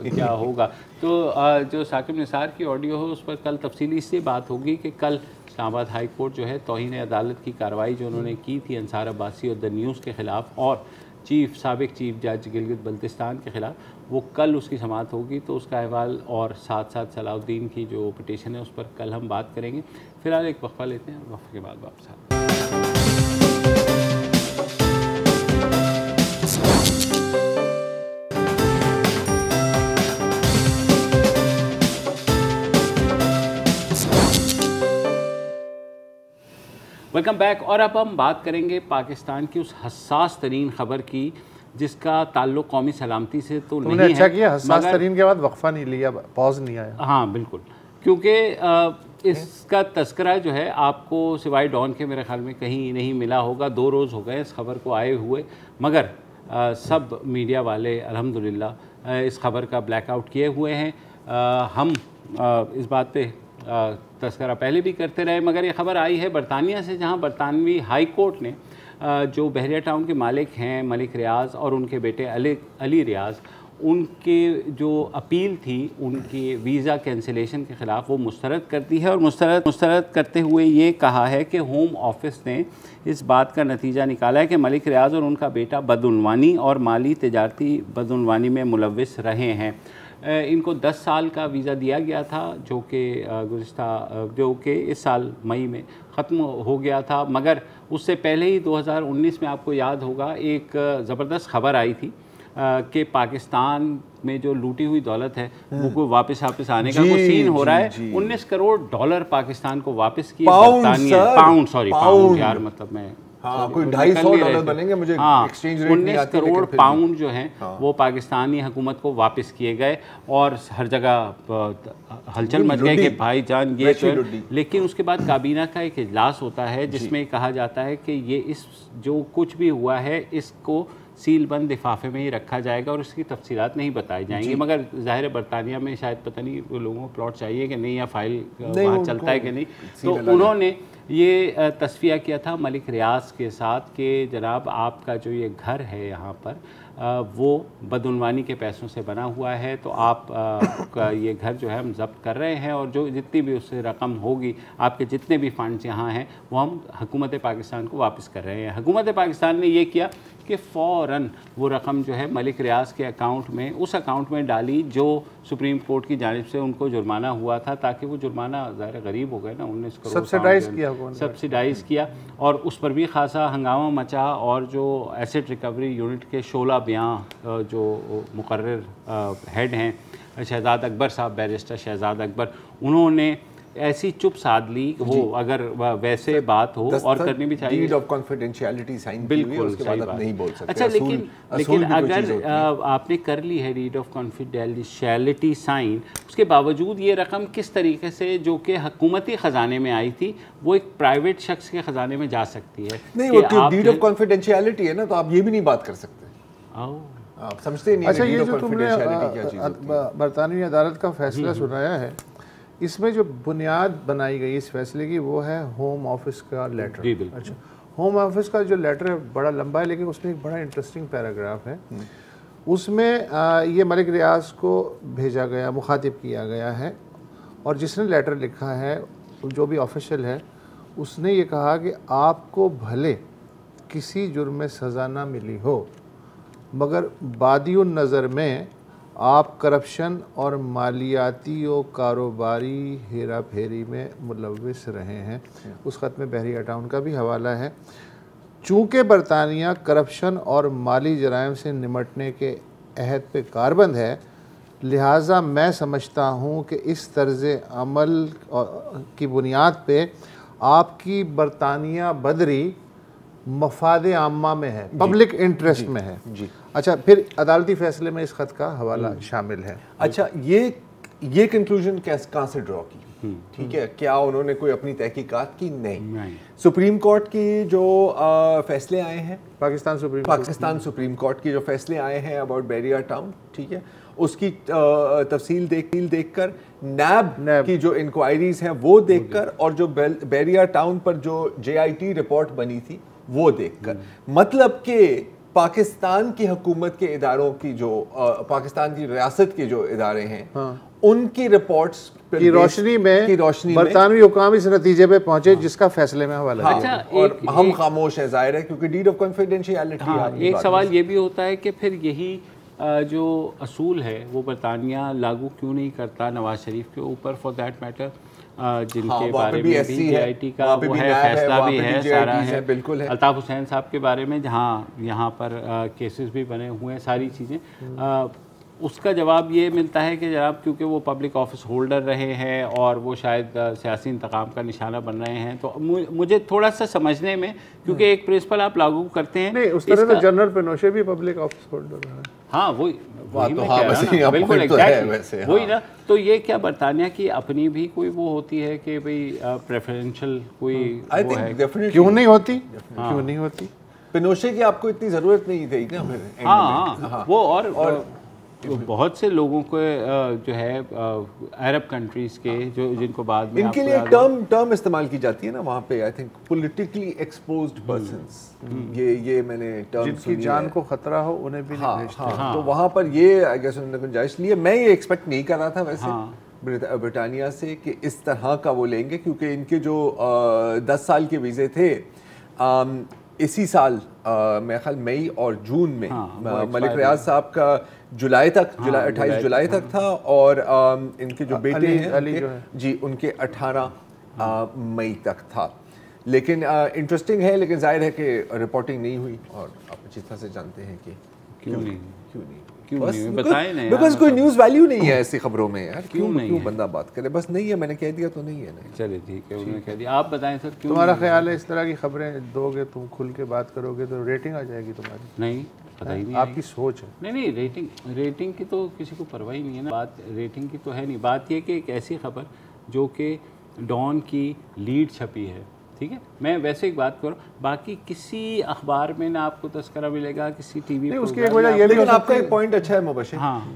क्या होगा। तो जो साकिब निसार की ऑडियो है उस पर कल तफसीली इससे बात होगी कि कल इस्लामाबाद हाई कोर्ट जो है तौहीन अदालत की कार्रवाई जो उन्होंने की थी अंसार अब्बासी और द न्यूज़ के ख़िलाफ़ और साबिक चीफ जज गिलगित बल्तिस्तान के ख़िलाफ़, वो कल उसकी समाअत होगी, तो उसका अहवाल और साथ साथ सलाउद्दीन की जो पिटीशन है उस पर कल हम बात करेंगे। फिलहाल एक वक्फा लेते हैं, वक्फे के बाद वापस आते हैं। Welcome back. और अब हम बात करेंगे पाकिस्तान की उस हसास तरीन खबर की जिसका ताल्लुक कौमी सलामती से तो नहीं है। अच्छा किया, हसास तरीन के बाद वक्फा नहीं लिया, पॉज नहीं आया। हाँ बिल्कुल, क्योंकि इसका तस्करा जो है आपको सिवाय डॉन के मेरे ख्याल में कहीं नहीं मिला होगा। 2 रोज़ हो गए इस खबर को आए हुए, मगर सब मीडिया वाले अल्हम्दुलिल्लाह इस खबर का ब्लैकआउट किए हुए हैं। हम इस बात पे तस्करा पहले भी करते रहे, मगर ये खबर आई है बरतानिया से, जहाँ बरतानवी हाई कोर्ट ने जो बहरिया टाउन के मालिक हैं मलिक रियाज और उनके बेटे अली रियाज, उनके जो अपील थी उनकी वीज़ा कैंसिलेशन के ख़िलाफ़ वो मुस्तरद कर दी है। और मुस्तरद करते हुए ये कहा है कि होम ऑफिस ने इस बात का नतीजा निकाला है कि मलिक रियाज और उनका बेटा बदउनवानी और माली तिजारती बदउनवानी में मुलव्विस रहे हैं। इनको 10 साल का वीज़ा दिया गया था, जो कि इस साल मई में ख़त्म हो गया था। मगर उससे पहले ही 2019 में आपको याद होगा एक ज़बरदस्त खबर आई थी कि पाकिस्तान में जो लूटी हुई दौलत है वो कोई वापस आने का कोई सीन हो रहा है। 19 करोड़ डॉलर पाकिस्तान को वापस किए पाउंड यार, मतलब मैं कोई $250 बनेंगे मुझे एक्सचेंज रेट 19 करोड़ पाउंड जो हैं वो पाकिस्तानी हुकूमत को वापस किए गए और हर जगह हलचल मच गई कि भाईजान ये तो। लेकिन उसके बाद काबीना का एक इजलास होता है जिसमें कहा जाता है कि ये इस जो कुछ भी हुआ है इसको सील बंद लिफाफे में ही रखा जाएगा और उसकी तफसीलात नहीं बताई जाएंगी। मगर ज़ाहिर बरतानिया में शायद पता नहीं वो लोगों को प्लॉट चाहिए कि नहीं, या फाइल वहाँ चलता है कि नहीं, तो उन्होंने ये तस्फिया किया था मलिक रियाज के साथ कि जनाब आपका जो ये घर है यहाँ पर वो बदउनवानी के पैसों से बना हुआ है, तो आप का ये घर जो है हम जब्त कर रहे हैं और जो जितनी भी उससे रकम होगी, आपके जितने भी फंड्स यहाँ हैं वो हम हुकूमत पाकिस्तान को वापस कर रहे हैं। हुकूमत पाकिस्तान ने ये किया कि फ़ौरन वो रकम जो है मलिक रियाज के अकाउंट में, उस अकाउंट में डाली जो सुप्रीम कोर्ट की जानिब से उनको जुर्माना हुआ था, ताकि वो जुर्माना ज़ाहिर गरीब हो गए ना, 19 करोड़ सब्सिडाइज़ किया और उस पर भी खासा हंगामा मचा। और जो एसेट रिकवरी यूनिट के 16 बयां जो मुकर्रर हेड हैं शहजाद अकबर साहब, बैरिस्टर शहजाद अकबर, उन्होंने ऐसी चुप साध ली वो अगर वैसे बात हो और करनी भी चाहिए। डीड ऑफ कॉन्फिडेंशियलिटी साइन बिल्कुल उसके बाद आप नहीं बोल सकते। अच्छा, लेकिन अगर आपने कर ली है डीड ऑफ कॉन्फिडेंशियलिटी साइन, उसके बावजूद ये रकम किस तरीके से जो कि हुकूमती ख़जाने में आई थी वो एक प्राइवेट शख्स के ख़जाने में जा सकती है? नहीं, वो डीड ऑफ कॉन्फिडेंशियलिटी है ना, तो आप ये भी नहीं बात कर सकते। आप समझते नहीं। अच्छा, ये जो तुमने बरतानवी अदालत का फैसला सुनाया है, इसमें जो बुनियाद बनाई गई इस फैसले की वो है होम ऑफिस का लेटर। अच्छा, होम ऑफिस का जो लेटर है बड़ा लंबा है, लेकिन उसमें एक बड़ा इंटरेस्टिंग पैराग्राफ है। उसमें ये मलिक रियाज को भेजा गया, मुखातिब किया गया है, और जिसने लेटर लिखा है जो भी ऑफिशियल है, उसने ये कहा कि आपको भले किसी जुर्म में सज़ा ना मिली हो, मगर बादियुन नज़र में आप करप्शन और मालियाती और कारोबारी हेरा फेरी में मुलविस रहे हैं। उस ख़त में बहरिया टाउन का भी हवाला है। चूँकि बरतानिया करप्शन और माली जराइम से निमटने के अहद पे कारबंद है, लिहाजा मैं समझता हूँ कि इस तर्ज़ अमल की बुनियाद पे आपकी बरतानिया बदरी मफाद आम्मा में है, पब्लिक इंटरेस्ट में है। जी। अच्छा, फिर अदालती फैसले में इस खत का हवाला शामिल है। अच्छा, ये कंक्लूजन कहाँ से ड्रॉ की? ठीक है, क्या उन्होंने कोई अपनी तहकीकात की? नहीं। सुप्रीम कोर्ट की जो फैसले आए हैं, पाकिस्तान सुप्रीम कोर्ट की जो फैसले आए हैं अबाउट बैरिया टाउन, ठीक है, उसकी तफसील देखकर नैब की जो इंक्वायरीज हैं वो देखकर, और जो बैरिया टाउन पर जो JIT रिपोर्ट बनी थी वो देखकर, मतलब कि पाकिस्तान की हुकूमत के इदारों की जो पाकिस्तान की रियासत के जो इदारे हैं उनकी रिपोर्ट्स की रोशनी में बरतानवी हुकाम इस नतीजे पे पहुंचे जिसका फैसले में हवाला दिया। और हम खामोश हैं, जाहिर है, क्योंकि डीड ऑफ कॉन्फिडेंशियलिटी। एक सवाल ये भी होता है कि फिर यही जो असूल है वो बरतानिया लागू क्यों नहीं करता नवाज शरीफ के ऊपर, फॉर दैट मैटर, जिनके बारे में भी JIT का वो है, फैसला भी है, सारा है, बिल्कुल है। अल्ताफ हुसैन साहब के बारे में जहाँ यहाँ पर केसेस भी बने हुए हैं, सारी चीज़ें, उसका जवाब ये मिलता है कि जनाब क्योंकि वो पब्लिक ऑफिस होल्डर रहे हैं और वो शायद सियासी इंतकाम का निशाना बन रहे हैं, तो मुझे थोड़ा सा समझने में, क्योंकि एक प्रिंसिपल आप लागू करते हैं नहीं, उस तरह तो जनरल पिनोशे भी पब्लिक ऑफिस होल्डर है। हाँ, वही बिल्कुल एग्जैक्टली वही ना। तो ये क्या बरतानिया की अपनी भी कोई वो होती है कि भाई प्रेफरेंशियल कोई वो है? क्यों नहीं होती? क्यों नहीं होती? पिनोशे की आपको इतनी ज़रूरत नहीं थी ना फिर। हाँ, वो और बहुत से लोगों को जो है अरब कंट्रीज़ के जो जिनको बाद में इनके लिए टर्म इस्तेमाल की जाती है ना वहाँ पे, I think politically exposed persons, ये मैंने टर्म जिनकी जान को खतरा हो उन्हें भी नहीं भेजते। तो वहाँ पर ये आई गेस उन्होंने गुंजाइश ली है। मैं ये एक्सपेक्ट नहीं कर रहा था वैसे ब्रिटानिया से कि इस तरह का वो लेंगे, क्योंकि इनके जो 10 साल के वीज़े थे इसी साल मेरे ख्याल मई और जून में मलिक रियाज साहब का जुलाई तक, 28 जुलाई तक था, और इनके जो बेटे हैं अली जो है जी, उनके 18 मई तक था। लेकिन इंटरेस्टिंग है, लेकिन जाहिर है कि रिपोर्टिंग नहीं हुई, और आप अच्छी तरह से जानते हैं कि क्यों नहीं बताएं ना, बिकॉज कोई न्यूज़ वैल्यू नहीं है ऐसी खबरों में यार। क्यों बंदा बात करे, बस नहीं है, मैंने कह दिया तो नहीं है। नहीं, चलिए ठीक है, उन्होंने कह दिया। आप बताएं सर, क्यों तुम्हारा ख्याल है इस तरह की खबरें दोगे, तुम खुल के बात करोगे तो रेटिंग आ जाएगी तुम्हारी? नहीं, पता ही नहीं, आपकी सोच है। नहीं, रेटिंग की तो किसी को परवाह ही नहीं है ना, बात रेटिंग की तो है नहीं। बात ये कि एक ऐसी खबर जो कि डॉन की लीड छपी है, ठीक है, मैं वैसे एक बात करूँ, बाकी किसी अखबार में ना आपको तस्करा मिलेगा, किसी टीवी नहीं, उसकी एक वजह ये भी, लेकिन आपका एक पॉइंट अच्छा है मुबशिर। हाँ,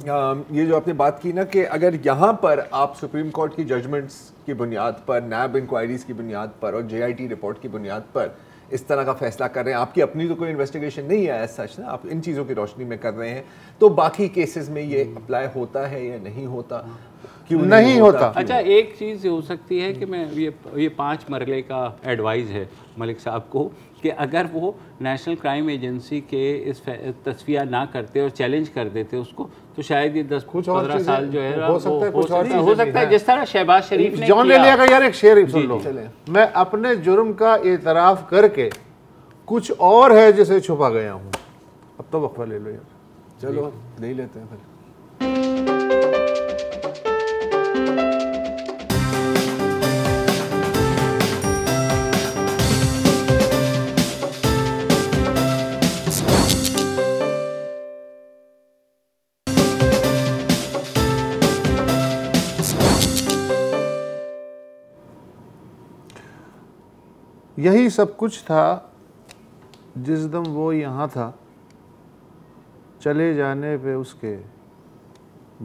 ये जो आपने बात की ना कि अगर यहाँ पर आप सुप्रीम कोर्ट की जजमेंट्स की बुनियाद पर, नैब इंक्वायरीज की बुनियाद पर और JIT रिपोर्ट की बुनियाद पर इस तरह का फैसला कर रहे हैं, आपकी अपनी तो कोई इन्वेस्टिगेशन नहीं है एज सच ना, आप इन चीज़ों की रोशनी में कर रहे हैं, तो बाकी केसेस में ये अप्लाई होता है या नहीं होता? क्यों नहीं होता? अच्छा, एक चीज़ हो सकती है कि मैं ये 5 मरले का एडवाइस है मलिक साहब को कि अगर वो नेशनल क्राइम एजेंसी के इस तस्फिया ना करते और चैलेंज कर देते उसको, तो शायद ये 10-15 साल जो है हो सकता है जिस तरह शहबाज शरीफ ने जॉन ले लिया का। यार एक शेर सुन लो, मैं अपने जुर्म का एतराफ़ करके कुछ और है जिसे छुपा गया हूँ। अब तो वक्फा ले लो यार, चलो ले लेते हैं फिर। यही सब कुछ था जिस दम वो यहाँ था, चले जाने पे उसके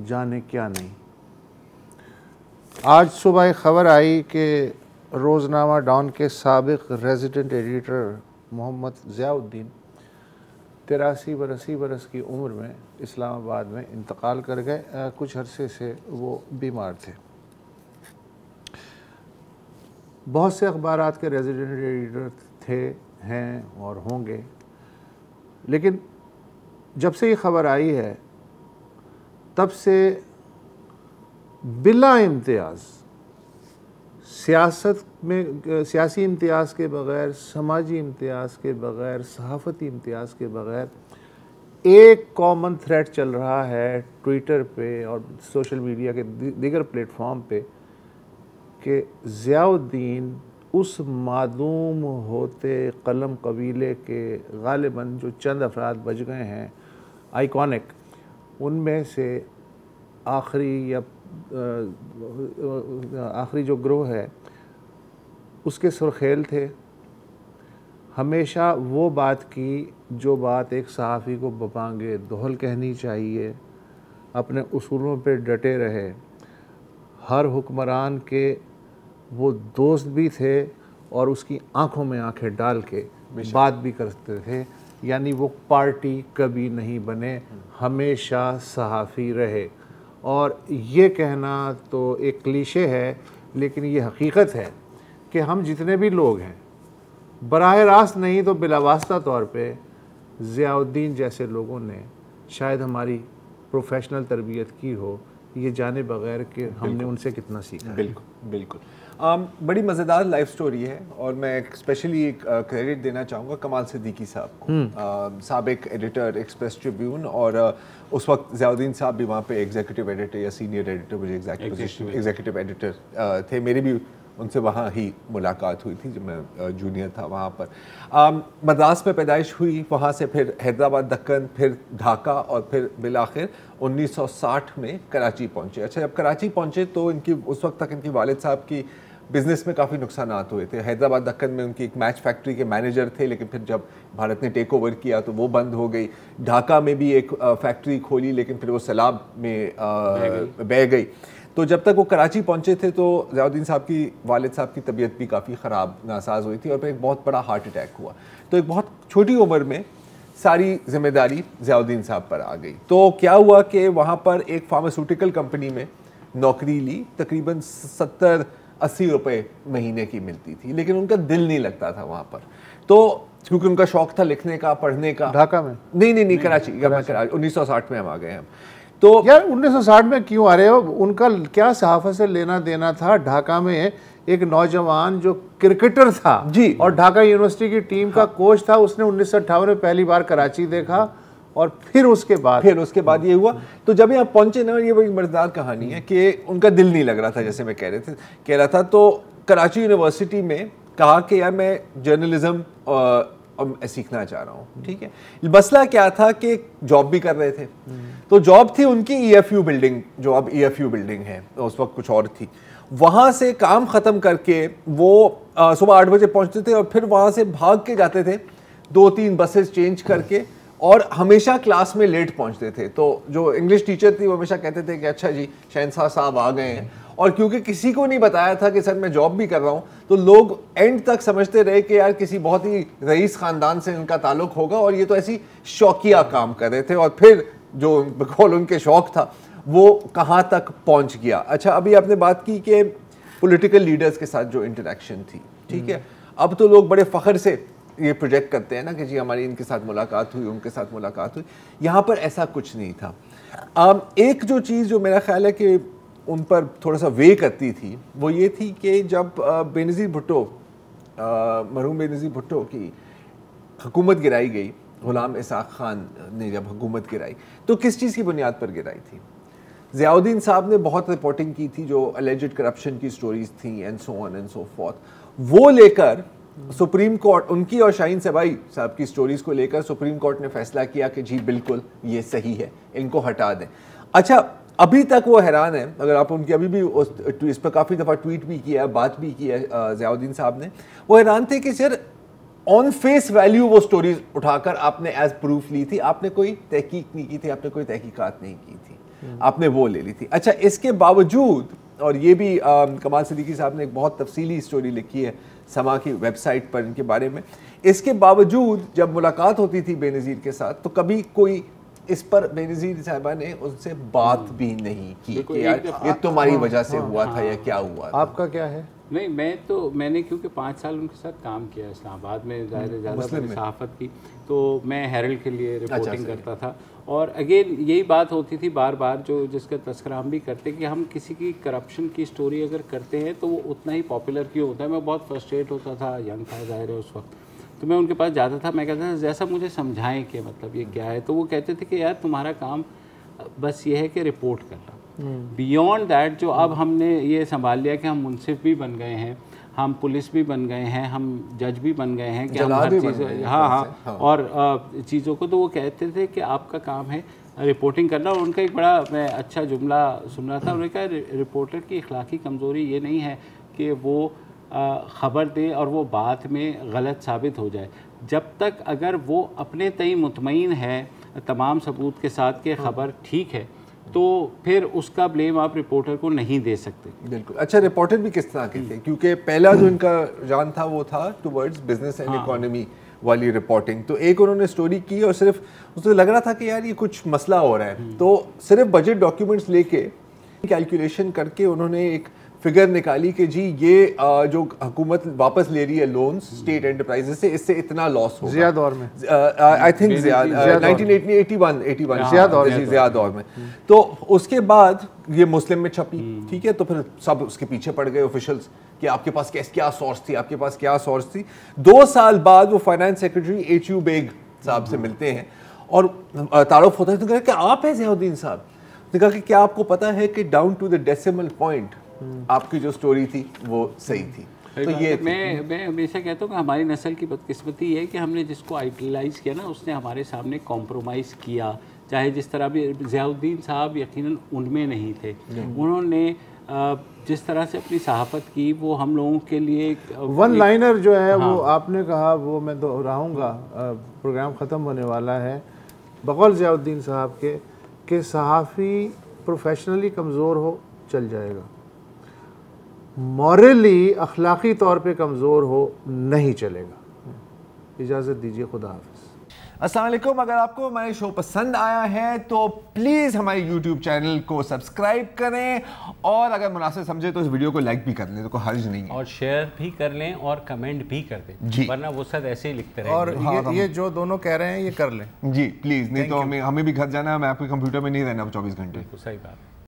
जाने क्या नहीं। आज सुबह एक ख़बर आई कि रोज़नामा डॉन के साबिक़ रेजिडेंट एडिटर मोहम्मद ज़ियाउद्दीन 83 बरस की उम्र में इस्लामाबाद में इंतकाल कर गए। कुछ अरसे से वो बीमार थे। बहुत से अखबारात के रेजिडेंट एडिटर थे, हैं और होंगे, लेकिन जब से ये ख़बर आई है तब से बिला इम्तियाज़ सियासत में, सियासी इम्तियाज़ के बग़ैर, समाजी इम्तियाज़ के बग़ैर, सहाफ़ती इम्तियाज़ के बग़ैर एक कॉमन थ्रेड चल रहा है ट्विटर पे और सोशल मीडिया के दीगर प्लेटफॉर्म पे कि ज़ियाउद्दीन उस मादूम होते कलम कबीले के गालिबन जो चंद अफराद बच गए हैं आइकॉनिक, उनमें से आखिरी जो ग्रोह है उसके सुरखेल थे। हमेशा वो बात की जो बात एक सहाफ़ी को बपांगे दोहल कहनी चाहिए, अपने उसूलों पे डटे रहे। हर हुक्मरान के वो दोस्त भी थे और उसकी आंखों में आंखें डाल के बात भी करते थे, यानी वो पार्टी कभी नहीं बने, हमेशा सहाफ़ी रहे। और ये कहना तो एक क्लीशे है, लेकिन ये हकीकत है कि हम जितने भी लोग हैं, बराह रास्त नहीं तो बिलावास्ता तौर पे ज़ियाउद्दीन जैसे लोगों ने शायद हमारी प्रोफेशनल तरबियत की हो, ये जाने बगैर कि हमने उनसे कितना सीखा। बिल्कुल बड़ी मज़ेदार लाइफ स्टोरी है, और मैं स्पेशली एक क्रेडिट देना चाहूँगा कमाल सिद्दीकी साहब को, साबिक एडिटर एक्सप्रेस ट्रिब्यून, और उस वक्त ज़ियाउद्दीन साहब भी वहाँ पे एग्जीक्यूटिव एडिटर या सीनियर एडिटर, मुझे एग्जीक्यूटिव एडिटर थे। मेरी भी उनसे वहाँ ही मुलाकात हुई थी जब मैं जूनियर था वहाँ पर। मद्रास में पैदाइश हुई, वहाँ से फिर हैदराबाद, दक्कन, फिर ढाका, और फिर बिलाखिर 1960 में कराची पहुँचे। अच्छा, जब कराची पहुँचे तो इनकी उस वक्त तक इनकी वालिद साहब की बिज़नेस में काफ़ी नुकसानात हुए थे। हैदराबाद, दक्कन में उनकी एक मैच फैक्ट्री के मैनेजर थे, लेकिन फिर जब भारत ने टेक ओवर किया तो वो बंद हो गई। ढाका में भी एक फैक्ट्री खोली, लेकिन फिर वो सैलाब में बह गई। तो जब तक वो कराची पहुंचे थे तो ज़ियाउद्दीन साहब की वालिद साहब की तबीयत भी काफ़ी ख़राब नासाज हुई थी, और फिर एक बहुत बड़ा हार्ट अटैक हुआ। तो एक बहुत छोटी उम्र में सारी जिम्मेदारी ज़ियाउद्दीन साहब पर आ गई। तो क्या हुआ कि वहाँ पर एक फार्मास्यूटिकल कंपनी में नौकरी ली, तकरीबन 70-80 रुपये महीने की मिलती थी, लेकिन उनका दिल नहीं लगता था वहाँ पर। तो क्योंकि उनका शौक था लिखने का, पढ़ने का। ढाका में? नहीं, कराची। 1960 में हम आ गए हैं। तो यार 1960 में क्यों आ रहे हो? उनका क्या सहाफत से लेना देना था? ढाका में एक नौजवान जो क्रिकेटर था जी, और ढाका यूनिवर्सिटी की टीम का कोच था, उसने 1958 में पहली बार कराची देखा और फिर उसके बाद ये हुआ। तो जब यहाँ पहुंचे ना, ये बड़ी मजेदार कहानी है कि उनका दिल नहीं लग रहा था, जैसे मैं कह रहा था। तो कराची यूनिवर्सिटी में कहा कि यार मैं जर्नलिज्म सीखना चाह रहा हूँ, ठीक है। मसला क्या था कि जॉब भी कर रहे थे, तो जॉब थी उनकी EFU बिल्डिंग, जो अब EFU बिल्डिंग है, तो उस वक्त कुछ और थी। वहाँ से काम ख़त्म करके वो सुबह 8 बजे पहुँचते थे और फिर वहाँ से भाग के जाते थे 2-3 बसेस चेंज करके, और हमेशा क्लास में लेट पहुँचते थे। तो जो इंग्लिश टीचर थी वो हमेशा कहते थे कि अच्छा जी शहनशाह साहब आ गए हैं, और क्योंकि किसी को नहीं बताया था कि सर मैं जॉब भी कर रहा हूँ, तो लोग एंड तक समझते रहे कि यार किसी बहुत ही रईस ख़ानदान से इनका ताल्लुक होगा, और ये तो ऐसी शौकिया काम कर रहे थे। और फिर जो बकौल उनके शौक था वो कहाँ तक पहुँच गया। अच्छा, अभी आपने बात की कि पॉलिटिकल लीडर्स के साथ जो इंटरेक्शन थी, ठीक है, अब तो लोग बड़े फ़ख्र से ये प्रोजेक्ट करते हैं ना कि जी हमारी इनके साथ मुलाकात हुई, उनके साथ मुलाकात हुई। यहाँ पर ऐसा कुछ नहीं था। एक जो चीज़ जो मेरा ख्याल है कि उन पर थोड़ा सा वे करती थी, वो ये थी कि जब बेनज़ीर भुट्टो, मरहूम बेनज़ीर भुट्टो की हुकूमत गिराई गई, गुलाम इसाक खान ने जब हुकूमत गिराई, तो किस चीज़ की बुनियाद पर गिराई थी? ज़ियाउद्दीन साहब ने बहुत रिपोर्टिंग की थी, जो अलेजिड करप्शन की स्टोरीज थी and so on and so fourth, वो लेकर सुप्रीम कोर्ट, उनकी और शाहीन सबाई साहब की स्टोरीज को लेकर सुप्रीम कोर्ट ने फैसला किया कि जी बिल्कुल ये सही है, इनको हटा दें। अच्छा, अभी तक वो हैरान है, अगर आप उनकी अभी भी इस पर काफ़ी दफ़ा ट्वीट भी किया है, बात भी की है ज़ियाउद्दीन साहब ने, वो हैरान थे कि सर ऑन फेस वैल्यू वो स्टोरीज उठाकर आपने एज प्रूफ ली थी, आपने कोई तहकीक नहीं की थी, आपने कोई तहकीकात नहीं की थी, आपने वो ले ली थी। अच्छा, इसके बावजूद, और ये भी कमाल सिद्दीकी साहब ने एक बहुत तफसीली स्टोरी लिखी है समा की वेबसाइट पर इनके बारे में, इसके बावजूद जब मुलाकात होती थी बेनज़ीर के साथ, तो कभी कोई इस पर बेनज़ीर साहबा ने उनसे बात भी नहीं की कि यार ये तुम्हारी वजह से हुआ था या क्या हुआ था। आपका क्या है? नहीं, मैंने क्योंकि 5 साल उनके साथ काम किया इस्लामाबाद में, ज़्यादा सहाफ़त की, तो मैं हेरल्ड के लिए रिपोर्टिंग करता था। और अगेन यही बात होती थी बार बार, जो जिसका तस्करा हम भी करते कि हम किसी की करप्शन की स्टोरी अगर करते हैं तो वो उतना ही पॉपुलर क्यों होता है। मैं बहुत फ्रस्ट्रेट होता था, यंग था ज़ाहिर है उस वक्त, तो मैं उनके पास जाता था, मैं कहता था जैसा मुझे समझाएं कि मतलब ये क्या है, तो वो कहते थे कि यार तुम्हारा काम बस ये है कि रिपोर्ट करना, बियॉन्ड दैट जो अब हमने ये संभाल लिया कि हम मुंसिफ भी बन गए हैं, हम पुलिस भी बन गए हैं, हम जज भी बन गए हैं कि हम हर चीज़, हाँ, और चीज़ों को, तो वो कहते थे कि आपका काम है रिपोर्टिंग करना। और उनका एक बड़ा मैं अच्छा जुमला सुन रहा था, उन्होंने कहा रिपोर्टर की इखलाकी कमज़ोरी ये नहीं है कि वो ख़बर दे और वो बात में गलत साबित हो जाए, जब तक अगर वो अपने तय मुतमईन है तमाम सबूत के साथ कि ख़बर ठीक है, तो फिर उसका ब्लेम आप रिपोर्टर को नहीं दे सकते। बिल्कुल। अच्छा, रिपोर्टर भी किस तरह के थे? क्योंकि पहला जो इनका जान था वो था टुवर्ड्स बिजनेस एंड इकोनॉमी वाली रिपोर्टिंग। तो एक उन्होंने स्टोरी की और सिर्फ उसको लग रहा था कि यार ये कुछ मसला हो रहा है, तो सिर्फ बजट डॉक्यूमेंट्स लेके कैलकुलेशन करके उन्होंने एक फिगर निकाली कि जी ये जो हुकूमत वापस ले रही है लोन्स स्टेट एंटरप्राइजेस से, इससे इतना लॉस होगा। ज़िया दौर में, आई थिंक 1981 ज़िया दौर में। तो उसके बाद ये मुस्लिम में छपी, ठीक है, तो फिर सब उसके पीछे पड़ गए ऑफिशियल्स कि आपके पास क्या सोर्स थी, आपके पास क्या सोर्स थी। 2 साल बाद वो फाइनेंस सेक्रेटरी HU बेग साहब से मिलते हैं और तारुफ होता है, तो कहा कि आप हैं ज़ियाउद्दीन साहब। तो कहा कि क्या आपको पता है कि down to the decimal point आपकी जो स्टोरी थी वो सही थी। तो ये मैं हमेशा कहता हूँ कि हमारी नस्ल की बदकिस्मती है कि हमने जिसको आइडलाइज किया ना, उसने हमारे सामने कॉम्प्रोमाइज़ किया। चाहे जिस तरह भी ज़ियाउद्दीन साहब यकीनन उनमें नहीं थे, उन्होंने जिस तरह से अपनी सहाफ़त की वो हम लोगों के लिए वन लाइनर जो है, हाँ, वो आपने कहा, वो मैं दोहराऊंगा, प्रोग्राम ख़त्म होने वाला है, बकौल ज़ियाउद्दीन साहब के कि सहाफ़ी प्रोफेशनली कमज़ोर हो चल जाएगा, मॉरली अखलाकी तौर पे कमज़ोर हो नहीं चलेगा। इजाज़त दीजिए, खुदा हाफ़िज़। अस्सलाम वालेकुम। अगर आपको हमारे शो पसंद आया है तो प्लीज़ हमारे YouTube चैनल को सब्सक्राइब करें और अगर मुनासिब समझे तो इस वीडियो को लाइक भी कर लें, तो कोई हर्ज नहीं है, और शेयर भी कर लें और कमेंट भी कर दें जी, वरना वो सब ऐसे ही लिखते रहेंगे। और ये जो दोनों कह रहे हैं ये कर लें जी प्लीज़, नहीं तो हमें भी घर जाना है, मैं आपके कंप्यूटर में नहीं रहना 24 घंटे। सही बात।